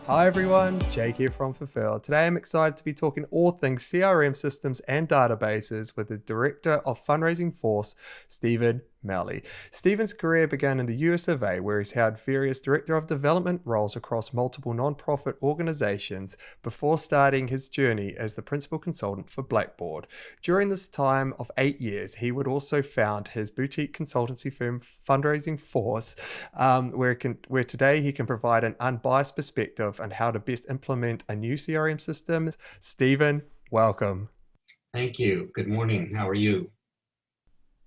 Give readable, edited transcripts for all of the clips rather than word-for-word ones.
Hi everyone, Jake here from Fulfill. Today I'm excited to be talking all things CRM systems and databases with the Director of FundraisingForce, Stephen Malley. Stephen's career began in the US of A, where he's held various Director of Development roles across multiple non-profit organizations before starting his journey as the Principal Consultant for Blackbaud. During this time of 8 years, he would also found his boutique consultancy firm FundraisingForce, where today he can provide an unbiased perspective on how to best implement a new CRM system. Stephen, welcome. Thank you. Good morning. How are you?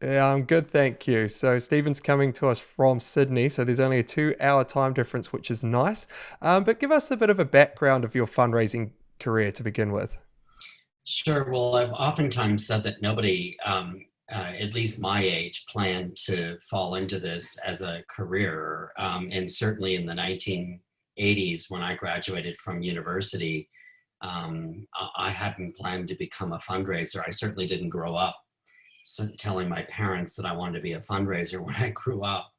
Yeah, I'm good, thank you. So Stephen's coming to us from Sydney, so there's only a 2 hour time difference, which is nice. But give us a bit of a background of your fundraising career to begin with. Sure. Well, I've oftentimes said that nobody, at least my age, planned to fall into this as a career. And certainly in the 1980s, when I graduated from university, I hadn't planned to become a fundraiser. I certainly didn't grow up telling my parents that I wanted to be a fundraiser when I grew up.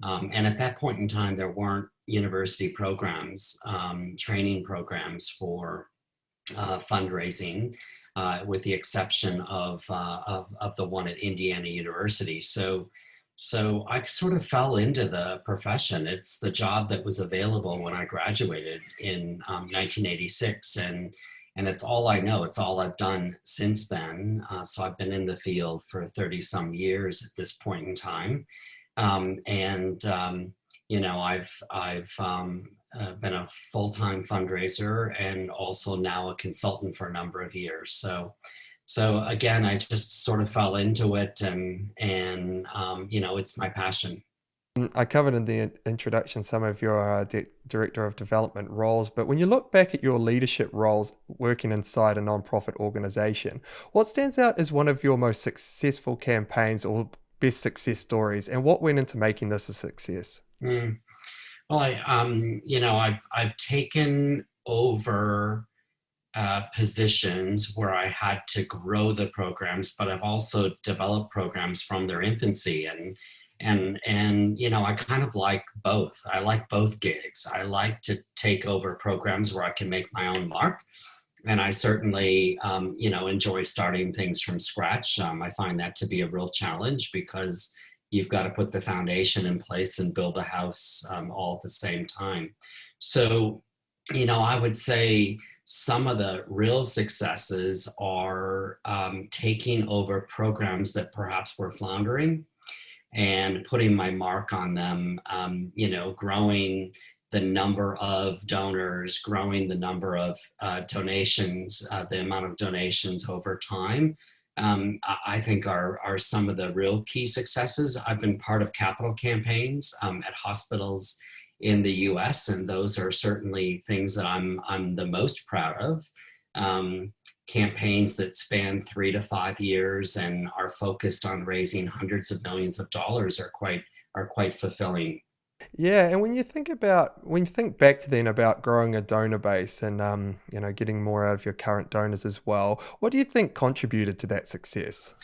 And at that point in time, there weren't university programs, training programs for fundraising, with the exception of the one at Indiana University. So I sort of fell into the profession. It's the job that was available when I graduated in 1986, and it's all I know. It's all I've done since then. So I've been in the field for 30 some years at this point in time. And you know, I've been a full-time fundraiser and also now a consultant for a number of years. So again, I just sort of fell into it, and you know, it's my passion. I covered in the introduction some of your Director of Development roles, but when you look back at your leadership roles working inside a nonprofit organization, what stands out as one of your most successful campaigns or best success stories, and what went into making this a success? Mm. Well, you know, I've taken over positions where I had to grow the programs, but I've also developed programs from their infancy, and you know, I kind of like both. I like both gigs. I like to take over programs where I can make my own mark, and I certainly you know, enjoy starting things from scratch. I find that to be a real challenge because you've got to put the foundation in place and build a house all at the same time. So, you know, I would say some of the real successes are taking over programs that perhaps were floundering and putting my mark on them, you know, growing the number of donors, growing the number of donations, the amount of donations over time. I think are some of the real key successes. I've been part of capital campaigns at hospitals in the US, and those are certainly things that I'm the most proud of. Um, Campaigns that span 3 to 5 years and are focused on raising hundreds of millions of dollars are quite fulfilling. Yeah, and when you think back to then about growing a donor base and getting more out of your current donors as well, what do you think contributed to that success?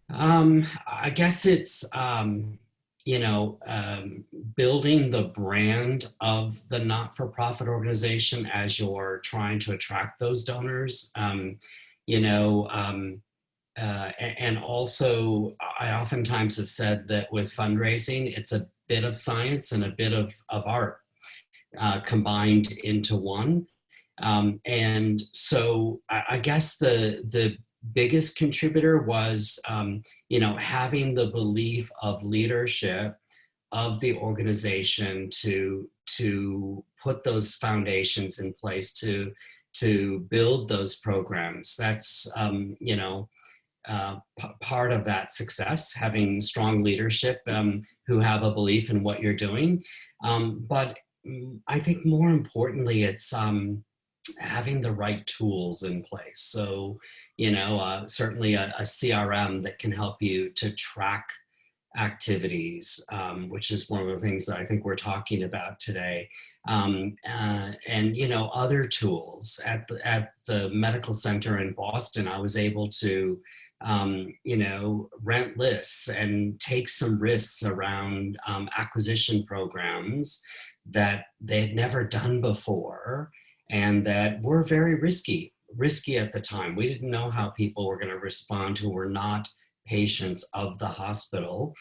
I guess it's you know, building the brand of the not-for-profit organization as you're trying to attract those donors. You know, and also, I oftentimes have said that with fundraising, it's a bit of science and a bit of art combined into one. And so I guess the biggest contributor was, you know, having the belief of leadership of the organization to put those foundations in place to build those programs. That's you know, part of that success, having strong leadership who have a belief in what you're doing. But I think more importantly, it's having the right tools in place. So, you know, certainly a CRM that can help you to track activities, which is one of the things that I think we're talking about today. And you know, other tools at the medical center in Boston, I was able to you know, rent lists and take some risks around acquisition programs that they had never done before and that were very risky at the time. We didn't know how people were going to respond who were not patients of the hospital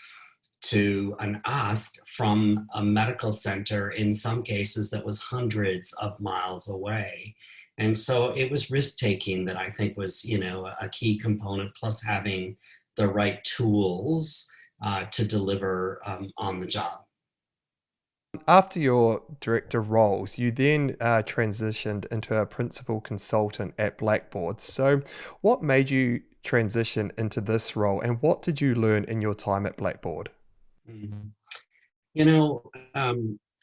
to an ask from a medical center, in some cases that was hundreds of miles away. And so it was risk taking that I think was, a key component, plus having the right tools to deliver on the job. After your director roles, you then transitioned into a principal consultant at Blackbaud. So, what made you transition into this role, and what did you learn in your time at Blackbaud? Mhm. You know,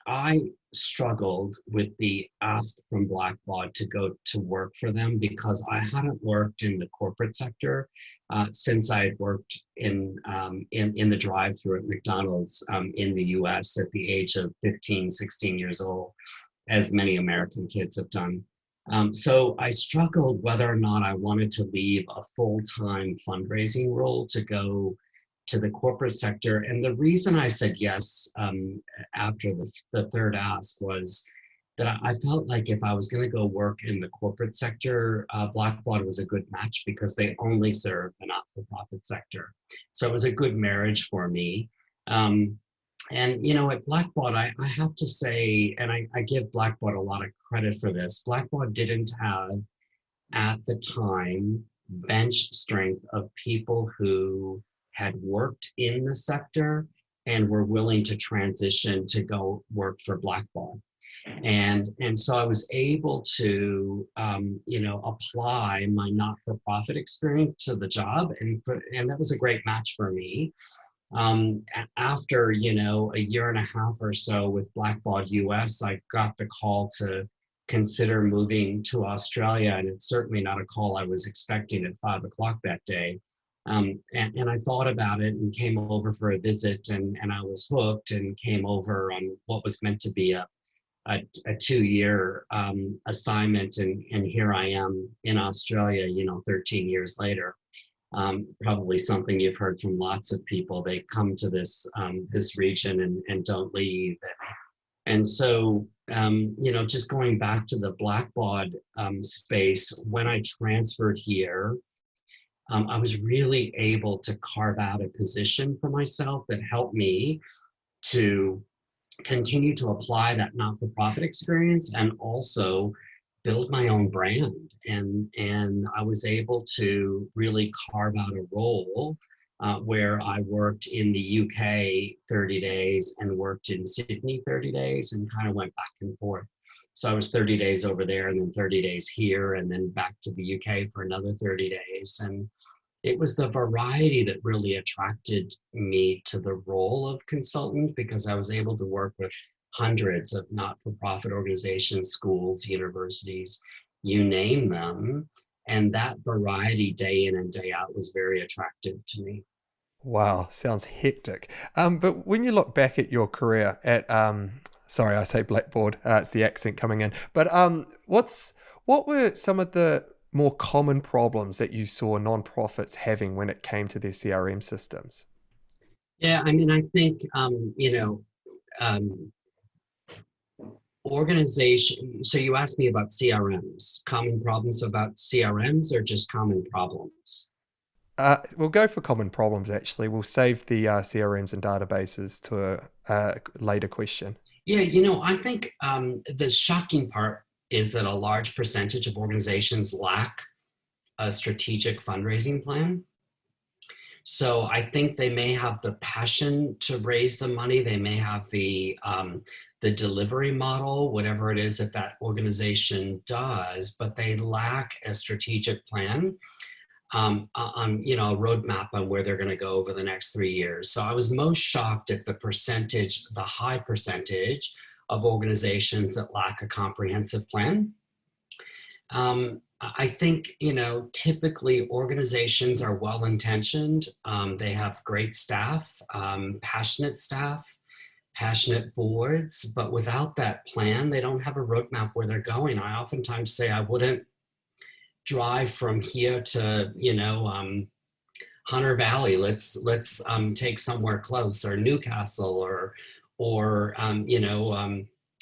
I struggled with the ask from Blackbaud to go to work for them because I hadn't worked in the corporate sector since I had worked in the drive-through at McDonald's in the U.S. at the age of 15, 16 years old, as many American kids have done. So I struggled whether or not I wanted to leave a full-time fundraising role to go to the corporate sector. And the reason I said yes after the third ask was that I felt like if I was going to go work in the corporate sector, Blackbaud was a good match because they only serve the not-for-profit sector. So it was a good marriage for me. And at Blackbaud, I have to say, and I give Blackbaud a lot of credit for this, Blackbaud didn't have at the time bench strength of people who had worked in the sector and were willing to transition to go work for Blackbaud. And so I was able to apply my not-for-profit experience to the job, and that was a great match for me. After a year and a half or so with Blackbaud US, I got the call to consider moving to Australia, and it's certainly not a call I was expecting at 5 o'clock that day. And I thought about it and came over for a visit, and I was hooked and came over on what was meant to be a 2-year assignment, and here I am in Australia 13 years later. Probably something you've heard from lots of people. They come to this region and don't leave. And so, just going back to the Blackbaud space, when I transferred here, I was really able to carve out a position for myself that helped me to continue to apply that not-for-profit experience and also build my own brand. And I was able to really carve out a role where I worked in the UK 30 days and worked in Sydney 30 days and kind of went back and forth. So I was 30 days over there and then 30 days here and then back to the UK for another 30 days. And it was the variety that really attracted me to the role of consultant, because I was able to work with hundreds of not-for-profit organizations, schools, universities, you name them. And that variety day in and day out was very attractive to me. Wow, sounds hectic. But when you look back at your career at, sorry, I say Blackboard, it's the accent coming in. But what were some of the more common problems that you saw nonprofits having when it came to their CRM systems? Yeah, I mean, I think, um, organization. So you asked me about CRMs, common problems about CRMs or just common problems? We'll go for common problems, actually. We'll save the CRMs and databases to a later question. Yeah, I think the shocking part is that a large percentage of organizations lack a strategic fundraising plan. So I think they may have the passion to raise the money. They may have the delivery model, whatever it is that that organization does, but they lack a strategic plan on a roadmap on where they're going to go over the next 3 years. So I was most shocked at the high percentage of organizations that lack a comprehensive plan. I think, typically organizations are well-intentioned. They have great staff, passionate boards, but without that plan, they don't have a roadmap where they're going. I oftentimes say I wouldn't drive from here to, Hunter Valley. Let's take somewhere close, or Newcastle, or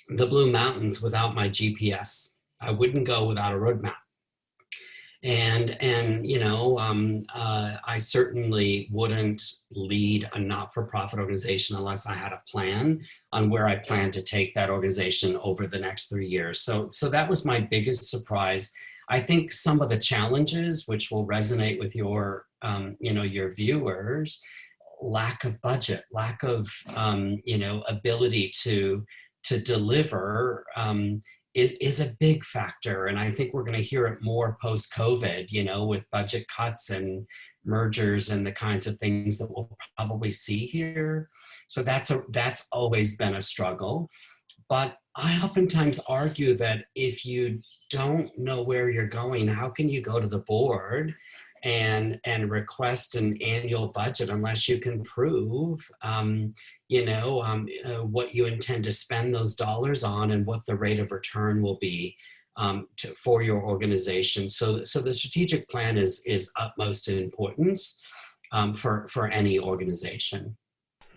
the Blue Mountains without my GPS. I wouldn't go without a roadmap. And I certainly wouldn't lead a not-for-profit organization unless I had a plan on where I plan to take that organization over the next 3 years. So that was my biggest surprise. I think some of the challenges, which will resonate with your viewers, lack of budget, lack of ability to deliver, is a big factor. And I think we're going to hear it more post-COVID, with budget cuts and mergers and the kinds of things that we'll probably see here. So that's always been a struggle. But I oftentimes argue that if you don't know where you're going, how can you go to the board and request an annual budget unless you can prove what you intend to spend those dollars on and what the rate of return will be for your organization. So the strategic plan is utmost importance for any organization.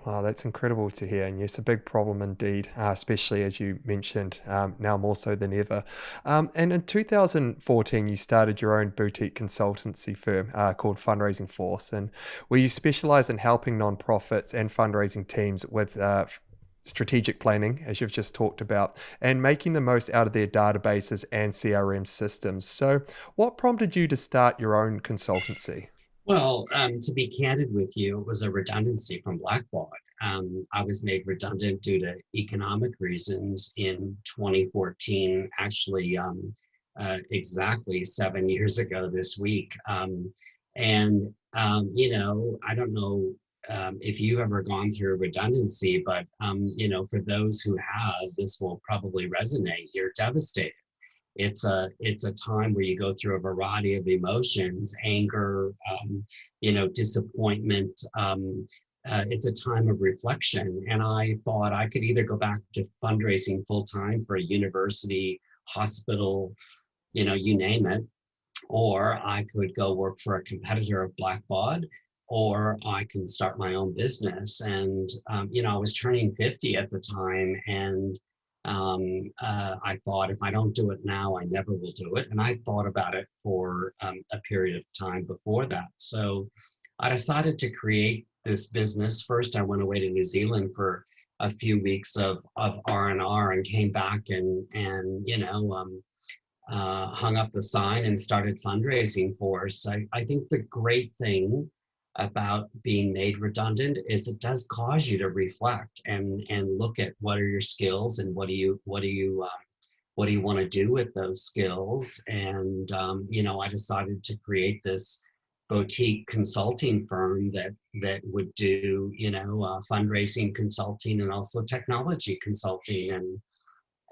Wow, that's incredible to hear. And yes, a big problem indeed, especially as you mentioned, now more so than ever. And in 2014, you started your own boutique consultancy firm called FundraisingForce, and where you specialize in helping nonprofits and fundraising teams with strategic planning, as you've just talked about, and making the most out of their databases and CRM systems. So, what prompted you to start your own consultancy? Well, to be candid with you, it was a redundancy from Blackbaud. I was made redundant due to economic reasons in 2014, actually exactly 7 years ago this week. I don't know if you've ever gone through redundancy, but for those who have, this will probably resonate. You're devastated. It's a time where you go through a variety of emotions, anger, disappointment. It's a time of reflection, and I thought I could either go back to fundraising full time for a university, hospital, you name it, or I could go work for a competitor of Blackbaud, or I can start my own business. And I was turning 50 at the time, and I thought, if I don't do it now, I never will do it. And I thought about it for a period of time before that. So I decided to create this business. First, I went away to New Zealand for a few weeks of R&R and came back and hung up the sign and started FundraisingForce. I think the great thing about being made redundant is it does cause you to reflect and look at what are your skills and what do you want to do with those skills. And I decided to create this boutique consulting firm that would do fundraising consulting and also technology consulting.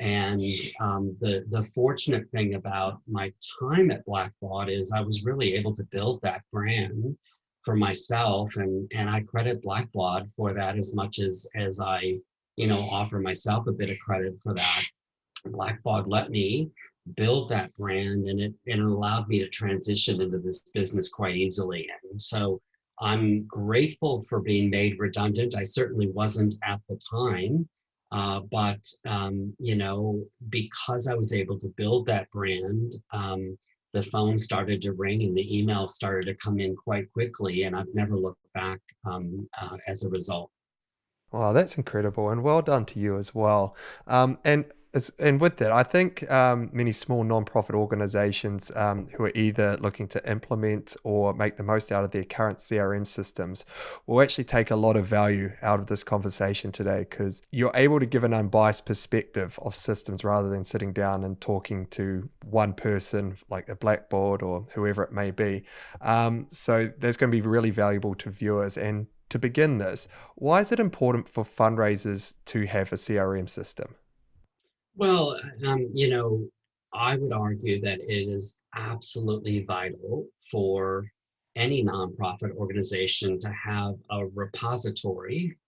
And the fortunate thing about my time at Blackbaud is I was really able to build that brand for myself, and I credit Blackbaud for that as much as I offer myself a bit of credit for that. Blackbaud let me build that brand, and it allowed me to transition into this business quite easily. And so I'm grateful for being made redundant. I certainly wasn't at the time, but because I was able to build that brand, the phone started to ring and the emails started to come in quite quickly, and I've never looked back as a result. Wow, that's incredible, and well done to you as well. And with that, I think many small nonprofit organizations who are either looking to implement or make the most out of their current CRM systems will actually take a lot of value out of this conversation today, because you're able to give an unbiased perspective of systems rather than sitting down and talking to one person like a Blackboard or whoever it may be. So that's going to be really valuable to viewers. And to begin this, why is it important for fundraisers to have a CRM system? Well, I would argue that it is absolutely vital for any nonprofit organization to have a repository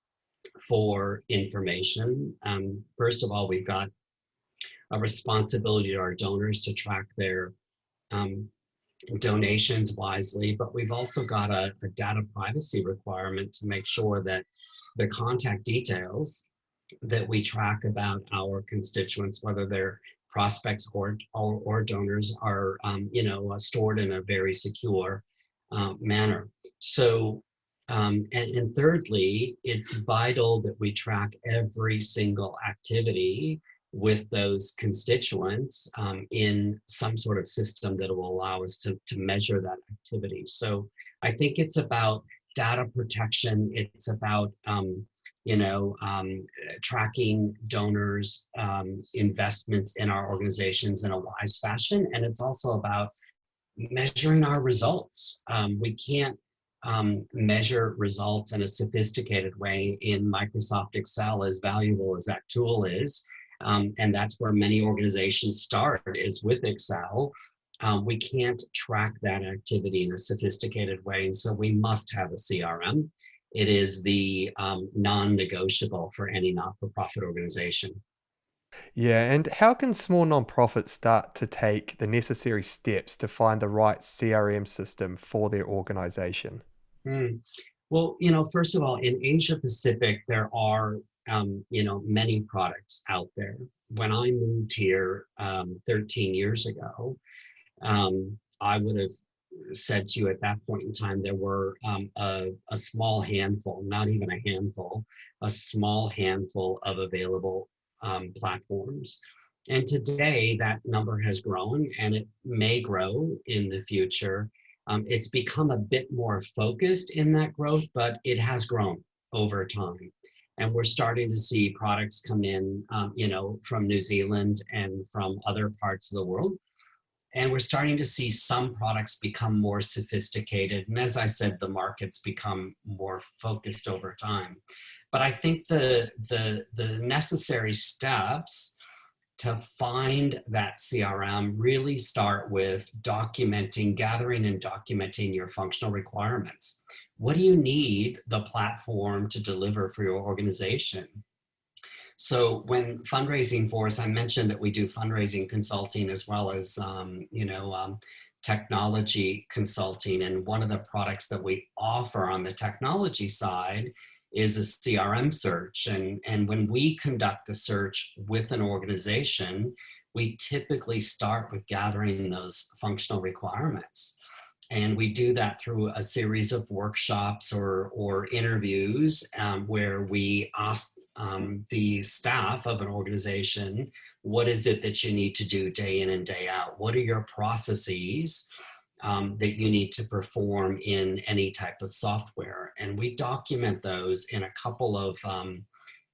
for information. First of all, we've got a responsibility to our donors to track their um, donations wisely, but we've also got a data privacy requirement to make sure that the contact details that we track about our constituents, whether they're prospects or donors, are stored in a very secure manner. So, and thirdly, it's vital that we track every single activity with those constituents in some sort of system that will allow us to measure that activity. So I think it's about data protection. It's about tracking donors' investments in our organizations in a wise fashion. And it's also about measuring our results. We can't measure results in a sophisticated way in Microsoft Excel, as valuable as that tool is. And that's where many organizations start, is with Excel. We can't track that activity in a sophisticated way. And so we must have a CRM. It is the non-negotiable for any not-for-profit organization. Yeah, and how can small nonprofits start to take the necessary steps to find the right CRM system for their organization? Hmm. Well, first of all, in Asia Pacific, there are, many products out there. When I moved here 13 years ago, I would have said to you at that point in time, there were a small handful, not even a handful, a small handful of available platforms. And today that number has grown, and it may grow in the future. It's become a bit more focused in that growth, but it has grown over time. And we're starting to see products come in, from New Zealand and from other parts of the world. And we're starting to see some products become more sophisticated. And as I said, the markets become more focused over time. But I think the necessary steps to find that CRM really start with gathering and documenting your functional requirements. What do you need the platform to deliver for your organization? So when FundraisingForce, I mentioned that we do fundraising consulting as well as technology consulting. And one of the products that we offer on the technology side is a CRM search. And when we conduct the search with an organization, we typically start with gathering those functional requirements. And we do that through a series of workshops or interviews where we ask the staff of an organization, what is it that you need to do day in and day out? What are your processes that you need to perform in any type of software? And we document those in a couple of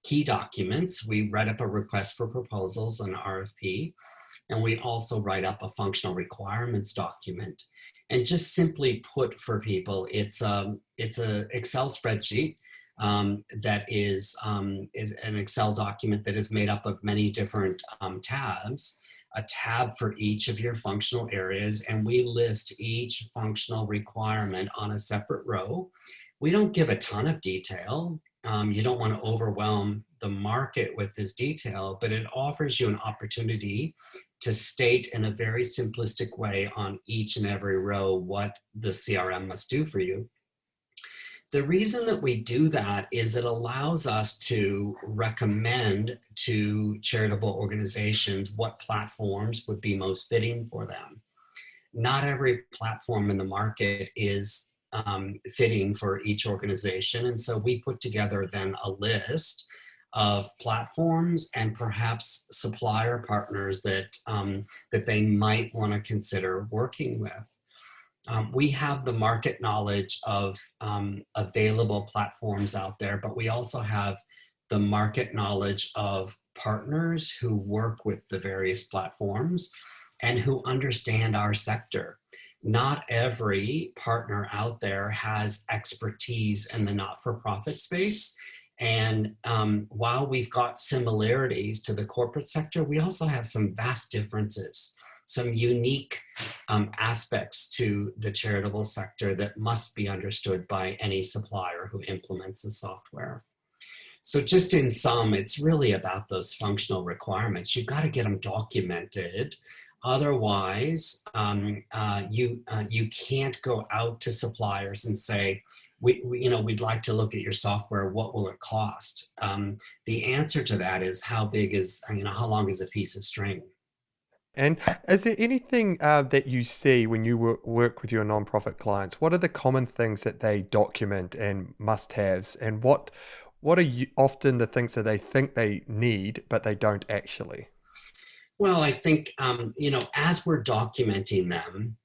key documents. We write up a request for proposals, an RFP, and we also write up a functional requirements document. And just simply put for people, it's a Excel spreadsheet that is an Excel document that is made up of many different tabs, a tab for each of your functional areas, and we list each functional requirement on a separate row. We don't give a ton of detail. You don't want to overwhelm the market with this detail, but it offers you an opportunity to state in a very simplistic way on each and every row what the CRM must do for you. The reason that we do that is it allows us to recommend to charitable organizations what platforms would be most fitting for them. Not every platform in the market is fitting for each organization. And so we put together then a list of platforms and perhaps supplier partners that they might want to consider working with. We have the market knowledge of available platforms out there, but we also have the market knowledge of partners who work with the various platforms and who understand our sector. Not every partner out there has expertise in the not-for-profit space. And while we've got similarities to the corporate sector, we also have some vast differences, some unique aspects to the charitable sector that must be understood by any supplier who implements the software. So just in sum, it's really about those functional requirements. You've got to get them documented. Otherwise, you can't go out to suppliers and say, we'd like to look at your software. What will it cost? The answer to that is how long is a piece of string? And is there anything that you see when you work with your nonprofit clients? What are the common things that they document and must-haves, and what are often the things that they think they need but they don't actually? Well, I think, as we're documenting them,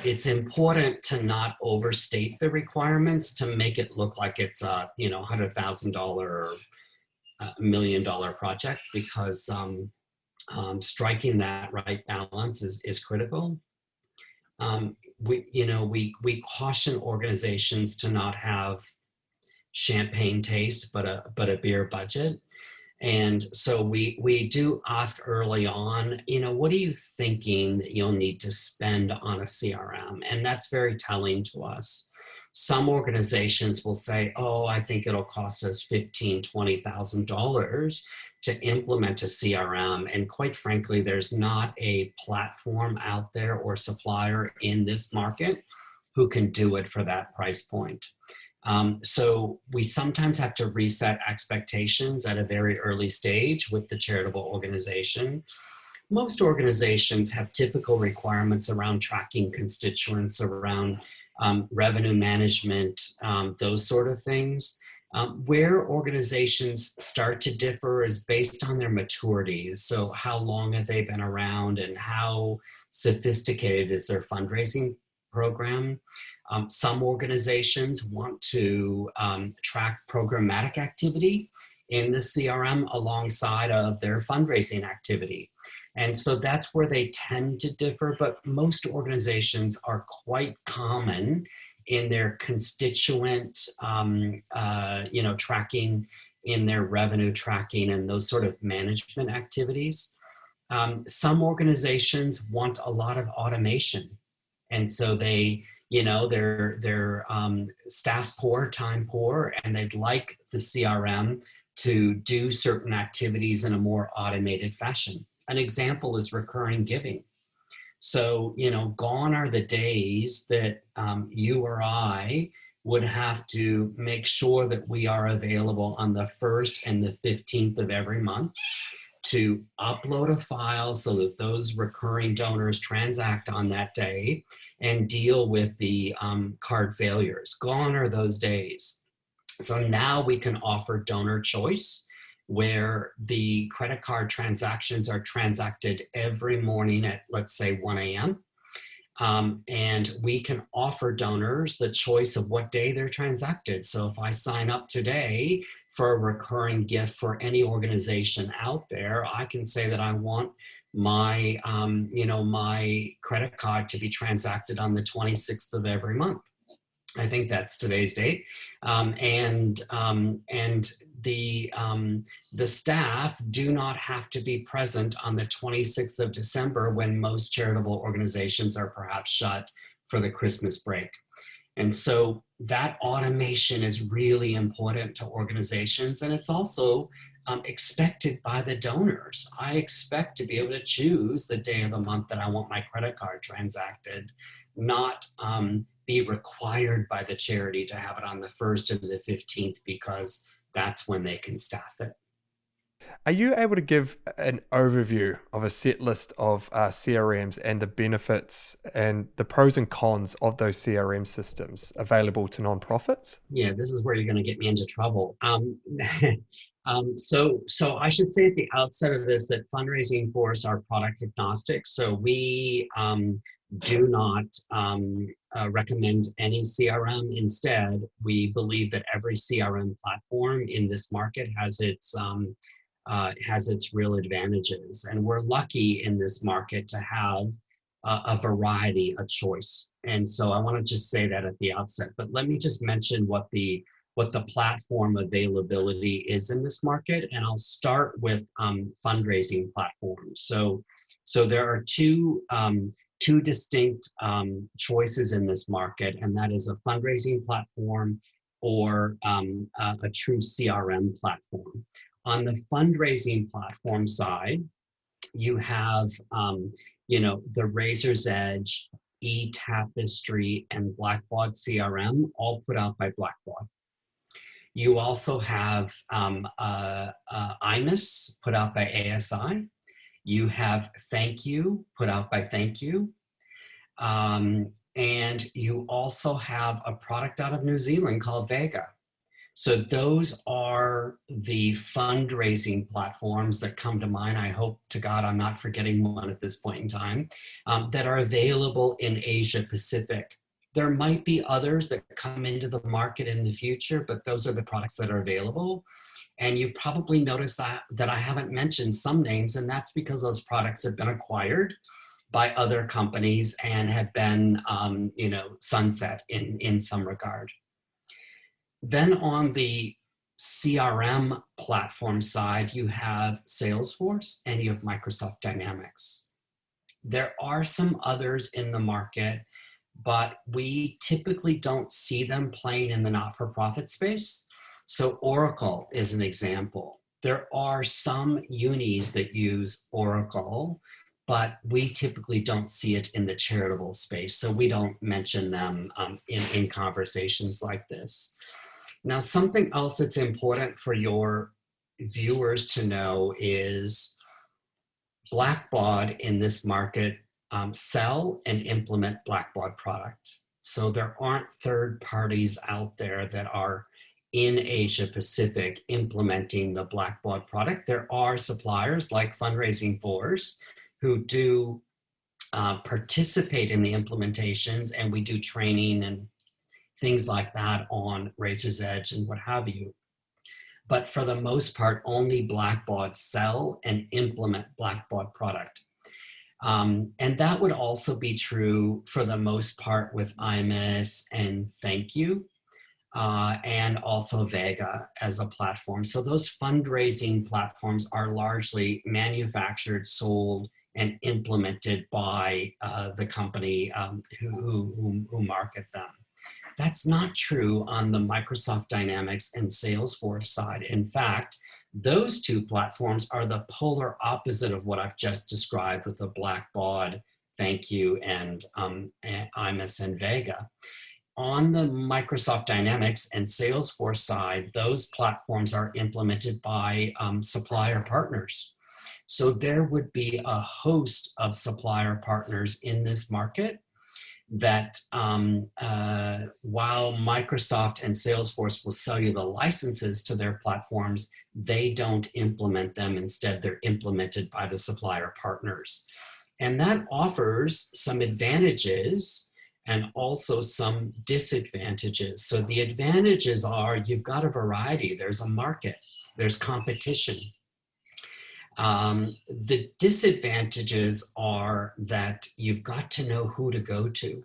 it's important to not overstate the requirements to make it look like it's a, $100,000 or $1 million project, because striking that right balance is critical. We caution organizations to not have champagne taste, but a beer budget. And so we do ask early on, what are you thinking that you'll need to spend on a CRM? And that's very telling to us. Some organizations will say, oh, I think it'll cost us $15,000, $20,000 to implement a CRM. And quite frankly, there's not a platform out there or supplier in this market who can do it for that price point. So we sometimes have to reset expectations at a very early stage with the charitable organization. Most organizations have typical requirements around tracking constituents, around revenue management, those sort of things. Where organizations start to differ is based on their maturity. So how long have they been around, and how sophisticated is their fundraising program? Some organizations want to track programmatic activity in the CRM alongside of their fundraising activity. And so that's where they tend to differ, but most organizations are quite common in their constituent, tracking, in their revenue tracking, and those sort of management activities. Some organizations want a lot of automation. And so they're staff poor, time poor, and they'd like the CRM to do certain activities in a more automated fashion. An example is recurring giving. So, gone are the days that you or I would have to make sure that we are available on the 1st and the 15th of every month to upload a file so that those recurring donors transact on that day and deal with the card failures. Gone are those days. So now we can offer donor choice, where the credit card transactions are transacted every morning at, let's say, 1 a.m. And we can offer donors the choice of what day they're transacted. So if I sign up today for a recurring gift for any organization out there, I can say that I want my, my credit card to be transacted on the 26th of every month. I think that's today's date. And the staff do not have to be present on the 26th of December, when most charitable organizations are perhaps shut for the Christmas break. And so that automation is really important to organizations, and it's also expected by the donors. I expect to be able to choose the day of the month that I want my credit card transacted, not be required by the charity to have it on the 1st and the 15th because that's when they can staff it. Are you able to give an overview of a set list of CRMs and the benefits and the pros and cons of those CRM systems available to nonprofits? Yeah, this is where you're going to get me into trouble. So I should say at the outset of this that FundraisingForce are product agnostic. So we do not recommend any CRM. Instead, we believe that every CRM platform in this market has its real advantages. And we're lucky in this market to have a variety, a choice. And so I want to just say that at the outset, but let me just mention what the platform availability is in this market. And I'll start with fundraising platforms. So there are two distinct choices in this market, and that is a fundraising platform or a true CRM platform. On the fundraising platform side, you have, the Razor's Edge eTapestry, and Blackbaud CRM, all put out by Blackbaud. You also have IMIS put out by ASI. You have Thank You put out by Thank You. And you also have a product out of New Zealand called Vega. So those are the fundraising platforms that come to mind. I hope to God I'm not forgetting one at this point in time, that are available in Asia Pacific. There might be others that come into the market in the future, but those are the products that are available. And you probably noticed that I haven't mentioned some names, and that's because those products have been acquired by other companies and have been sunset in some regard. Then on the CRM platform side, you have Salesforce and you have Microsoft Dynamics. There are some others in the market, but we typically don't see them playing in the not-for-profit space. So Oracle is an example. There are some unis that use Oracle, but we typically don't see it in the charitable space. So we don't mention them in conversations like this. Now, something else that's important for your viewers to know is Blackbaud in this market sell and implement Blackbaud product. So there aren't third parties out there that are in Asia Pacific implementing the Blackbaud product. There are suppliers like FundraisingForce who do participate in the implementations, and we do training and things like that on Razor's Edge and what have you. But for the most part, only Blackbaud sell and implement Blackbaud product. And that would also be true for the most part with IMIS and Thank You, and also Vega as a platform. So those fundraising platforms are largely manufactured, sold, and implemented by the company who market them. That's not true on the Microsoft Dynamics and Salesforce side. In fact, those two platforms are the polar opposite of what I've just described with the Blackbaud, Thank You, and IMIS and Vega. On the Microsoft Dynamics and Salesforce side, those platforms are implemented by supplier partners. So there would be a host of supplier partners in this market that while Microsoft and Salesforce will sell you the licenses to their platforms, they don't implement them. Instead, they're implemented by the supplier partners. And that offers some advantages and also some disadvantages. So the advantages are you've got a variety, there's a market, there's competition. The disadvantages are that you've got to know who to go to.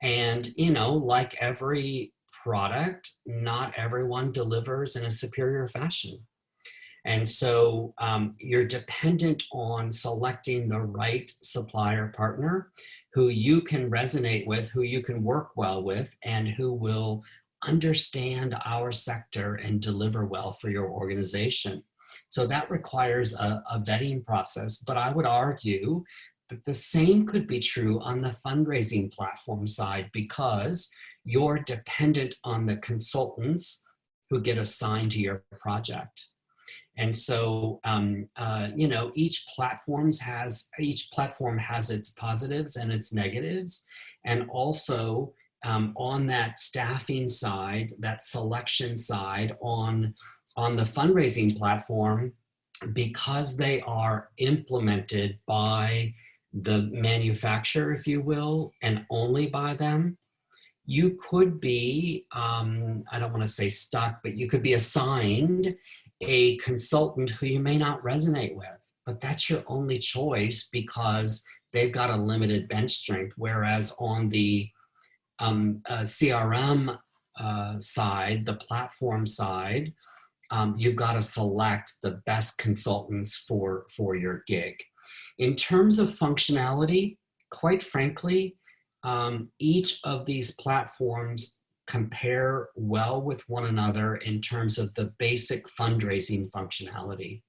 And, like every product, not everyone delivers in a superior fashion. And so you're dependent on selecting the right supplier partner who you can resonate with, who you can work well with, and who will understand our sector and deliver well for your organization. So that requires a vetting process, but I would argue that the same could be true on the fundraising platform side, because you're dependent on the consultants who get assigned to your project. And so, each platform has its positives and its negatives. And also on that staffing side, that selection side on the fundraising platform, because they are implemented by the manufacturer, if you will, and only by them, you could be, I don't want to say stuck, but you could be assigned a consultant who you may not resonate with, but that's your only choice because they've got a limited bench strength. Whereas on the CRM side, the platform side, you've got to select the best consultants for your gig. In terms of functionality, quite frankly, each of these platforms compare well with one another in terms of the basic fundraising functionality.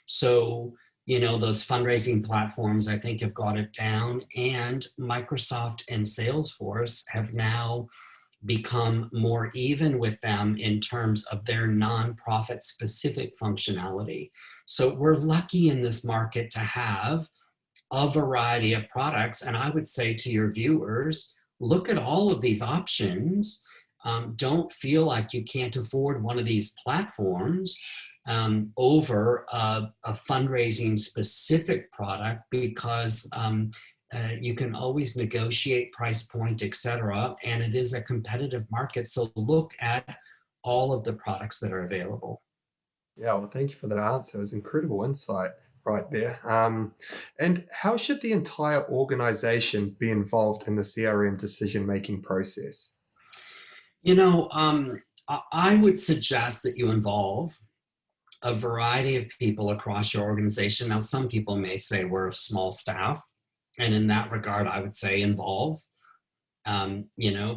So those fundraising platforms, I think, have got it down, and Microsoft and Salesforce have now become more even with them in terms of their nonprofit specific functionality. So we're lucky in this market to have a variety of products. And I would say to your viewers, look at all of these options. Don't feel like you can't afford one of these platforms over a fundraising specific product, because you can always negotiate price point, etc. And it is a competitive market. So look at all of the products that are available. Yeah, well, thank you for that answer. It was incredible insight right there. And how should the entire organization be involved in the CRM decision-making process? I would suggest that you involve a variety of people across your organization. Now, some people may say we're a small staff, and in that regard, I would say involve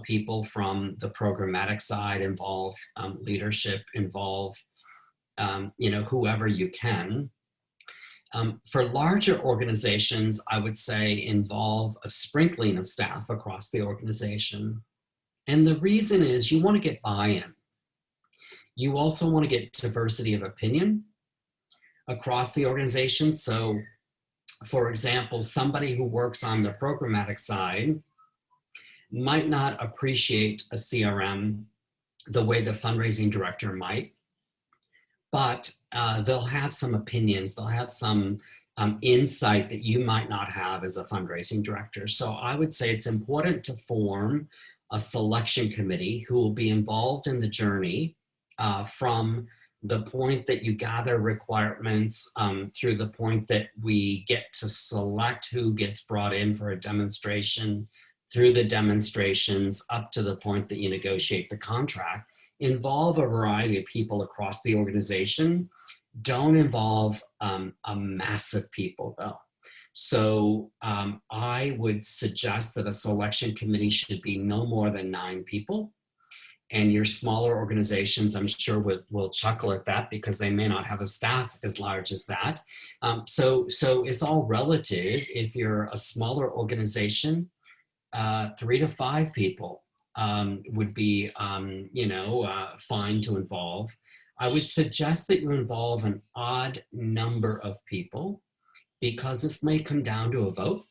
people from the programmatic side, involve leadership, involve whoever you can. For larger organizations, I would say involve a sprinkling of staff across the organization. And the reason is you want to get buy-in. You also want to get diversity of opinion across the organization. So, for example, somebody who works on the programmatic side might not appreciate a CRM the way the fundraising director might, but they'll have some opinions, they'll have some insight that you might not have as a fundraising director. So I would say it's important to form a selection committee who will be involved in the journey from the point that you gather requirements through the point that we get to select who gets brought in for a demonstration, through the demonstrations up to the point that you negotiate the contract. Involve a variety of people across the organization. Don't involve a mass of people though. So I would suggest that a selection committee should be no more than 9 people. And your smaller organizations, I'm sure, will chuckle at that because they may not have a staff as large as that. So it's all relative. If you're a smaller organization, 3 to 5 people would be, fine to involve. I would suggest that you involve an odd number of people, because this may come down to a vote.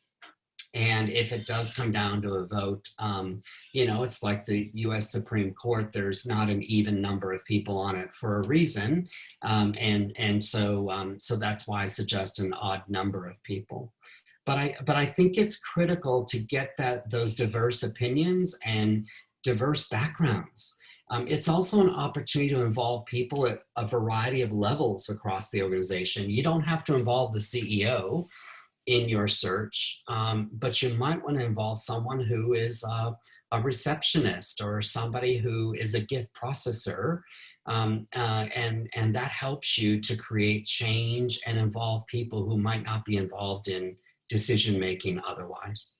And if it does come down to a vote, it's like the US Supreme Court. There's not an even number of people on it for a reason. So that's why I suggest an odd number of people. But I think it's critical to get those diverse opinions and diverse backgrounds. It's also an opportunity to involve people at a variety of levels across the organization. You don't have to involve the CEO in your search, but you might want to involve someone who is a receptionist or somebody who is a gift processor, and that helps you to create change and involve people who might not be involved in decision making otherwise.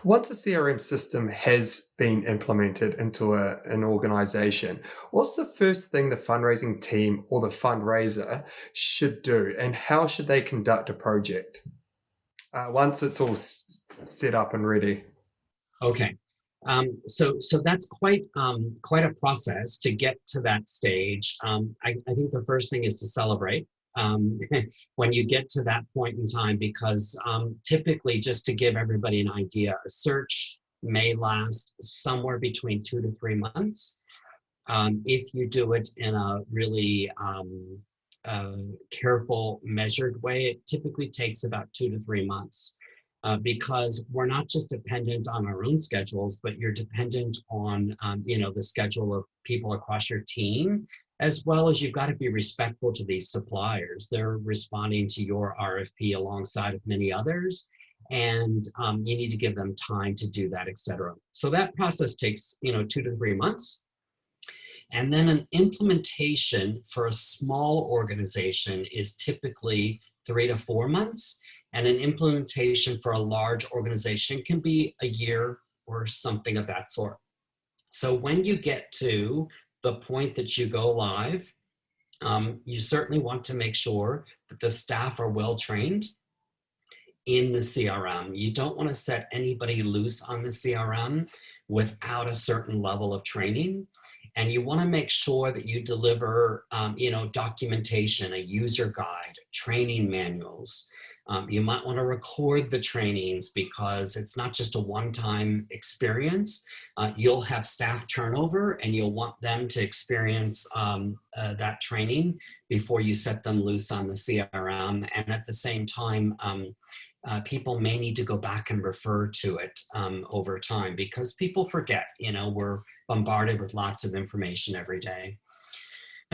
Once a CRM system has been implemented into an organization, what's the first thing the fundraising team or the fundraiser should do, and how should they conduct a project once it's all set up and ready? Okay, so that's quite a process to get to that stage. I think the first thing is to celebrate when you get to that point in time, because typically, just to give everybody an idea, a search may last somewhere between 2 to 3 months. If you do it in a really careful, measured way, it typically takes about 2 to 3 months. Because we're not just dependent on our own schedules, but you're dependent on, the schedule of people across your team, as well as you've got to be respectful to these suppliers. They're responding to your RFP alongside of many others, and you need to give them time to do that, et cetera. So that process takes, 2 to 3 months. And then an implementation for a small organization is typically 3 to 4 months. And an implementation for a large organization can be a year or something of that sort. So when you get to the point that you go live, You certainly want to make sure that the staff are well trained in the CRM. You don't want to set anybody loose on the CRM without a certain level of training. And you want to make sure that you deliver, documentation, a user guide, training manuals. You might want to record the trainings because it's not just a one-time experience. You'll have staff turnover and you'll want them to experience that training before you set them loose on the CRM. And at the same time, people may need to go back and refer to it over time because people forget, we're bombarded with lots of information every day.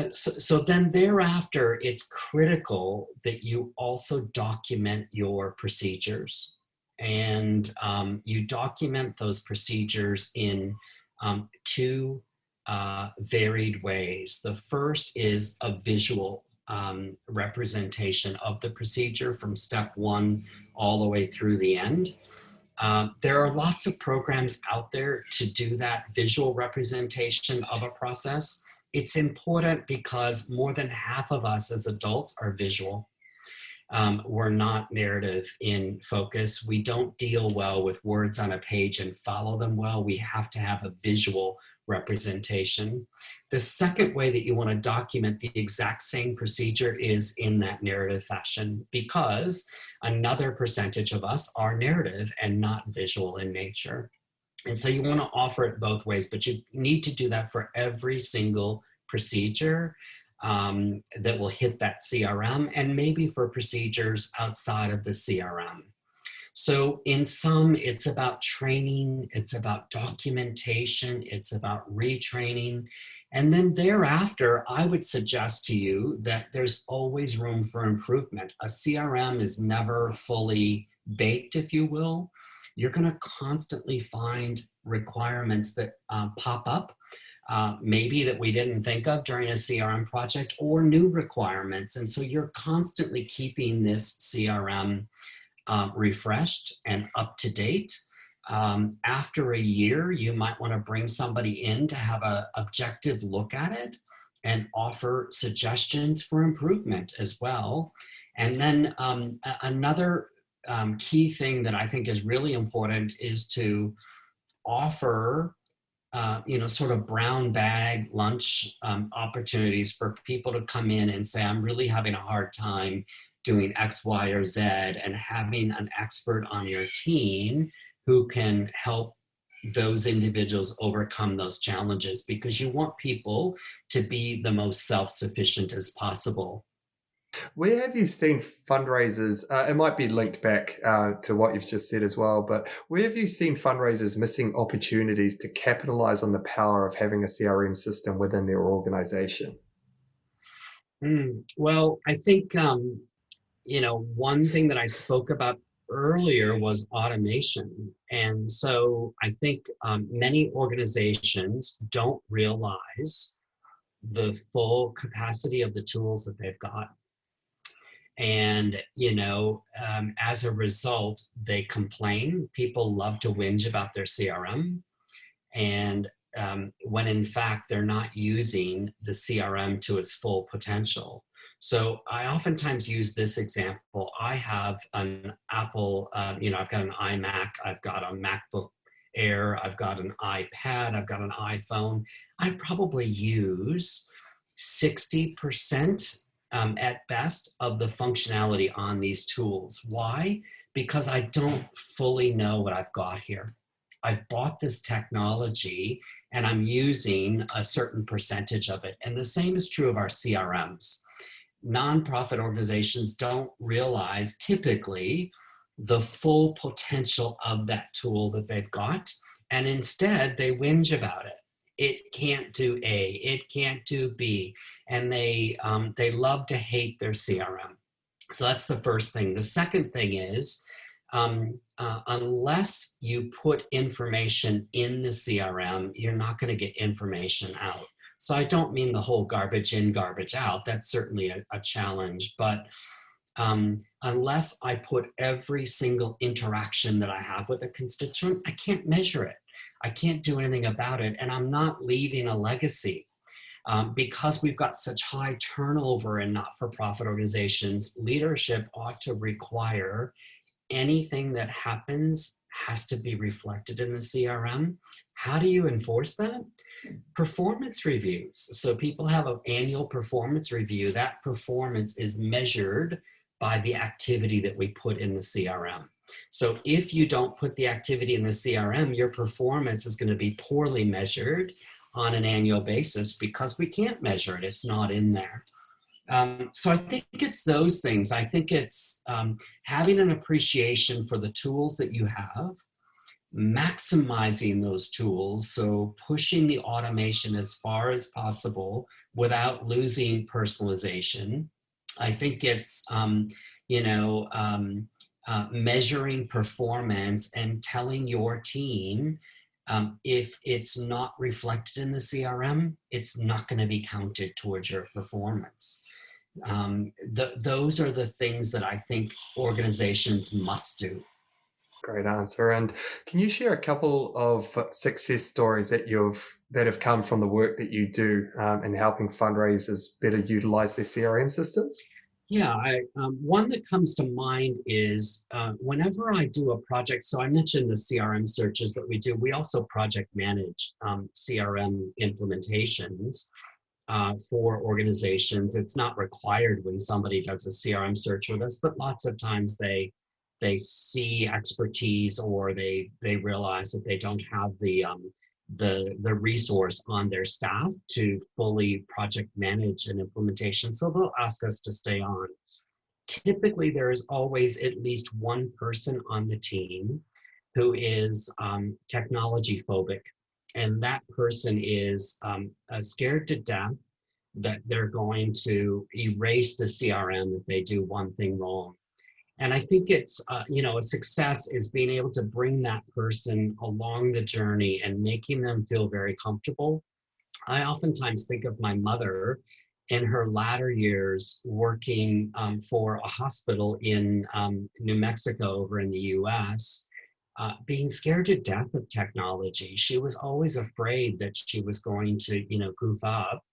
So then thereafter, it's critical that you also document your procedures. And you document those procedures in two varied ways. The first is a visual representation of the procedure from step one all the way through the end. There are lots of programs out there to do that visual representation of a process. It's important because more than half of us as adults are visual. We're not narrative in focus. We don't deal well with words on a page and follow them well. We have to have a visual representation. The second way that you want to document the exact same procedure is in that narrative fashion, because another percentage of us are narrative and not visual in nature. And so you want to offer it both ways, but you need to do that for every single procedure that will hit that CRM, and maybe for procedures outside of the CRM. So in sum, it's about training, it's about documentation, it's about retraining. And then thereafter, I would suggest to you that there's always room for improvement. A CRM is never fully baked, if you will. You're going to constantly find requirements that pop up, maybe that we didn't think of during a CRM project, or new requirements. And so you're constantly keeping this CRM refreshed and up to date. After a year, you might want to bring somebody in to have an objective look at it and offer suggestions for improvement as well. And then another key thing that I think is really important is to offer sort of brown bag lunch opportunities for people to come in and say, I'm really having a hard time doing X, Y, or Z, and having an expert on your team who can help those individuals overcome those challenges, because you want people to be the most self-sufficient as possible. Where have you seen fundraisers? It might be linked back to what you've just said as well, but where have you seen fundraisers missing opportunities to capitalize on the power of having a CRM system within their organization? Well, I think, one thing that I spoke about earlier was automation. And so I think many organizations don't realize the full capacity of the tools that they've got. And, as a result, they complain. People love to whinge about their CRM. And when in fact, they're not using the CRM to its full potential. So I oftentimes use this example. I have an Apple, I've got an iMac, I've got a MacBook Air, I've got an iPad, I've got an iPhone. I probably use 60% at best of the functionality on these tools. Why? Because I don't fully know what I've got here. I've bought this technology and I'm using a certain percentage of it. And the same is true of our CRMs. Nonprofit organizations don't realize typically the full potential of that tool that they've got. And instead they whinge about it. It can't do A, it can't do B. And they love to hate their CRM. So that's the first thing. The second thing is, unless you put information in the CRM, you're not going to get information out. So I don't mean the whole garbage in, garbage out. That's certainly a challenge. But unless I put every single interaction that I have with a constituent, I can't measure it. I can't do anything about it. And I'm not leaving a legacy. Because we've got such high turnover in not-for-profit organizations, leadership ought to require anything that happens has to be reflected in the CRM. How do you enforce that? Performance reviews. So people have an annual performance review. That performance is measured by the activity that we put in the CRM. So if you don't put the activity in the CRM, your performance is going to be poorly measured on an annual basis because we can't measure it. It's not in there. So I think it's those things. I think it's having an appreciation for the tools that you have, maximizing those tools, so pushing the automation as far as possible without losing personalization. I think it's measuring performance and telling your team if it's not reflected in the CRM, it's not going to be counted towards your performance. Those are the things that I think organizations must do. Great answer. And can you share a couple of success stories that have come from the work that you do in helping fundraisers better utilize their CRM systems? Yeah, one that comes to mind is whenever I do a project, so I mentioned the CRM searches that we do, we also project manage CRM implementations for organizations. It's not required when somebody does a CRM search with us, but lots of times they see expertise, or they realize that they don't have the resource on their staff to fully project manage an implementation. So they'll ask us to stay on. Typically, there is always at least one person on the team who is technology phobic. And that person is scared to death that they're going to erase the CRM if they do one thing wrong. And I think it's, a success is being able to bring that person along the journey and making them feel very comfortable. I oftentimes think of my mother in her latter years working for a hospital in New Mexico over in the US, being scared to death of technology. She was always afraid that she was going to, goof up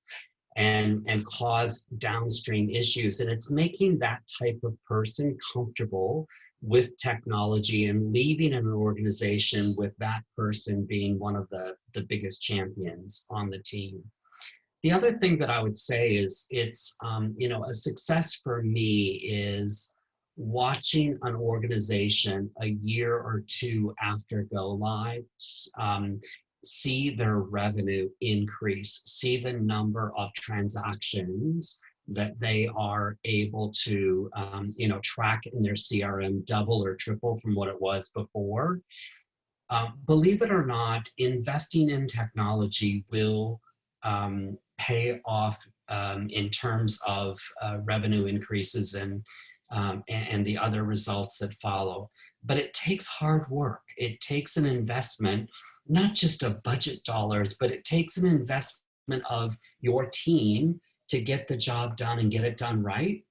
and cause downstream issues. And it's making that type of person comfortable with technology and leaving an organization with that person being one of the biggest champions on the team. The other thing that I would say is it's, a success for me is watching an organization a year or two after go live, see their revenue increase, see the number of transactions that they are able to, track in their CRM double or triple from what it was before. Believe it or not, investing in technology will pay off in terms of revenue increases and the other results that follow. But it takes hard work. It takes an investment, not just of budget dollars, but it takes an investment of your team to get the job done and get it done right.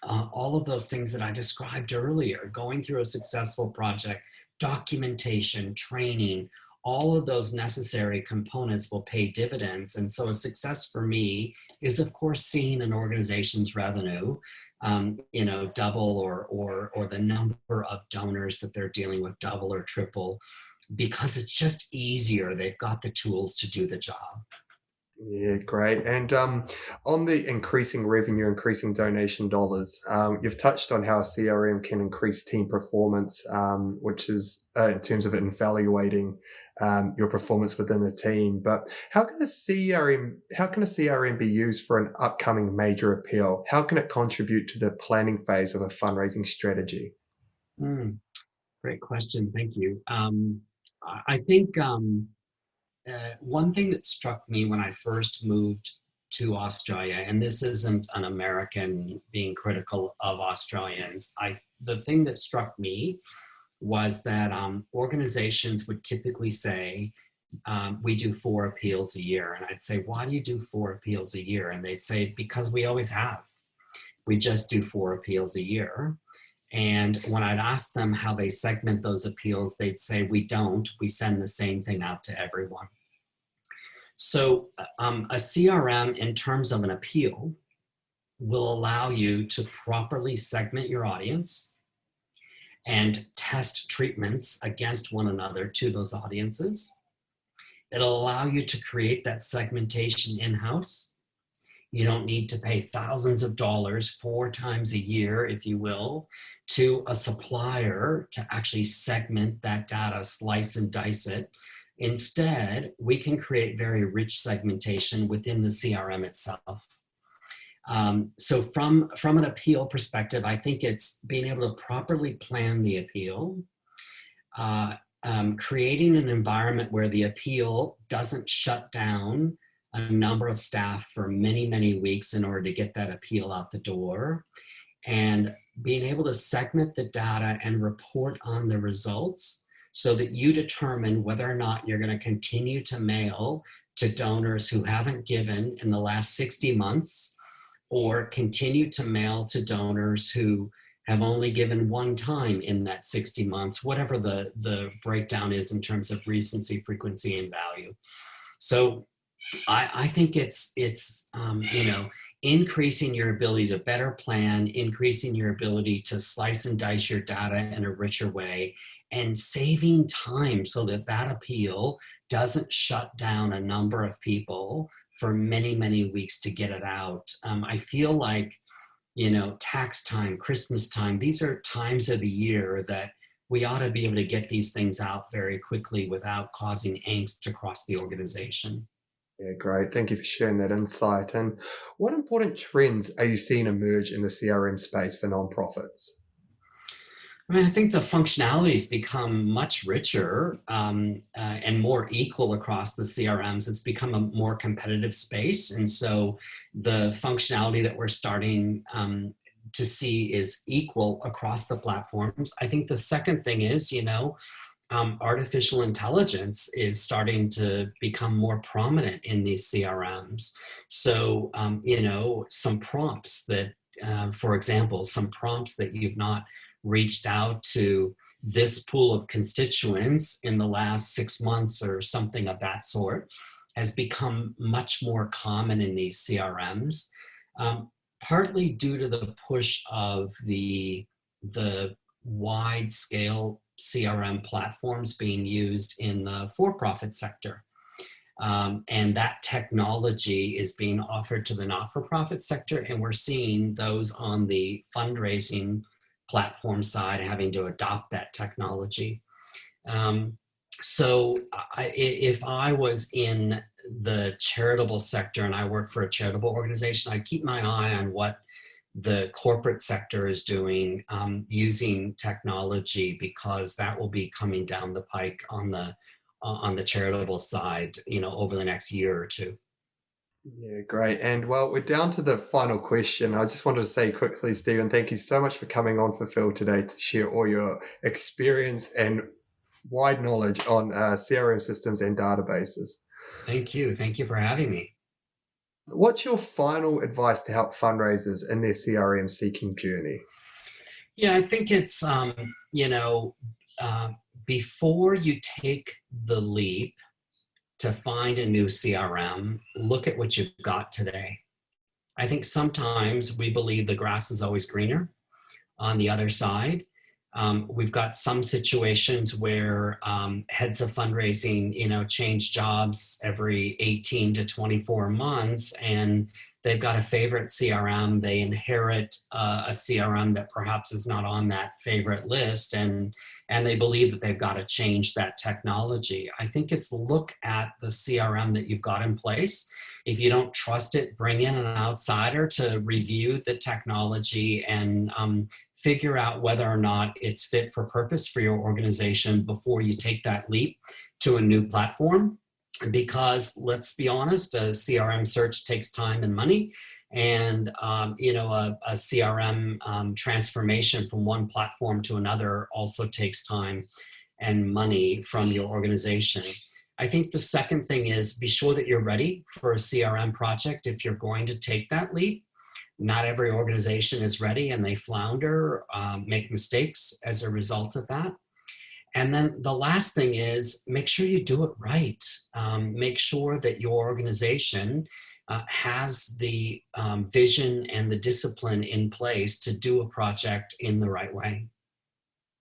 All of those things that I described earlier, going through a successful project, documentation, training, all of those necessary components will pay dividends. And so a success for me is, of course, seeing an organization's revenue double, or the number of donors that they're dealing with double or triple, because it's just easier. They've got the tools to do the job. Yeah, great. And on the increasing revenue, increasing donation dollars, you've touched on how CRM can increase team performance, which is in terms of evaluating your performance within a team. But how can a CRM be used for an upcoming major appeal? How can it contribute to the planning phase of a fundraising strategy? Great question. Thank you. I think one thing that struck me when I first moved to Australia, and this isn't an American being critical of Australians, the thing that struck me was that organizations would typically say, we do 4 appeals a year. And I'd say, why do you do 4 appeals a year? And they'd say, because we always have. We just do 4 appeals a year. And when I'd ask them how they segment those appeals, they'd say, we don't. We send the same thing out to everyone. So a CRM in terms of an appeal will allow you to properly segment your audience and test treatments against one another to those audiences. It'll allow you to create that segmentation in-house. You don't need to pay thousands of dollars 4 times a year, if you will, to a supplier to actually segment that data, slice and dice it. Instead, we can create very rich segmentation within the CRM itself. So from an appeal perspective, I think it's being able to properly plan the appeal, creating an environment where the appeal doesn't shut down a number of staff for many, many weeks in order to get that appeal out the door, and being able to segment the data and report on the results so that you determine whether or not you're going to continue to mail to donors who haven't given in the last 60 months, or continue to mail to donors who have only given one time in that 60 months, whatever the breakdown is in terms of recency, frequency, and value. So I think it's increasing your ability to better plan, increasing your ability to slice and dice your data in a richer way, and saving time so that that appeal doesn't shut down a number of people for many, many weeks to get it out. I feel like, tax time, Christmas time, these are times of the year that we ought to be able to get these things out very quickly without causing angst across the organization. Yeah, great. Thank you for sharing that insight. And what important trends are you seeing emerge in the CRM space for nonprofits? I mean, I think the functionalities become much richer and more equal across the CRMs. It's become a more competitive space. And so the functionality that we're starting to see is equal across the platforms. I think the second thing is, artificial intelligence is starting to become more prominent in these CRMs. So, some prompts that, for example, some prompts that you've not reached out to this pool of constituents in the last 6 months or something of that sort has become much more common in these CRMs, partly due to the push of the wide scale CRM platforms being used in the for-profit sector. And that technology is being offered to the not-for-profit sector, and we're seeing those on the fundraising platform side having to adopt that technology. So if I was in the charitable sector and I work for a charitable organization, I'd keep my eye on what the corporate sector is doing using technology, because that will be coming down the pike on the charitable side, over the next year or two. Yeah, great. And well, we're down to the final question. I just wanted to say quickly, Stephen, thank you so much for coming on for Phil today to share all your experience and wide knowledge on CRM systems and databases. Thank you. Thank you for having me. What's your final advice to help fundraisers in their CRM seeking journey? Yeah, I think it's, before you take the leap to find a new CRM, look at what you've got today. I think sometimes we believe the grass is always greener on the other side. We've got some situations where heads of fundraising, change jobs every 18 to 24 months, and they've got a favorite CRM. They inherit a CRM that perhaps is not on that favorite list, and they believe that they've got to change that technology. I think it's look at the CRM that you've got in place. If you don't trust it, bring in an outsider to review the technology and figure out whether or not it's fit for purpose for your organization before you take that leap to a new platform. Because let's be honest, a CRM search takes time and money, and a CRM transformation from one platform to another also takes time and money from your organization. I think the second thing is be sure that you're ready for a CRM project if you're going to take that leap. Not every organization is ready, and they flounder, make mistakes as a result of that. And then the last thing is make sure you do it right. Make sure that your organization has the vision and the discipline in place to do a project in the right way.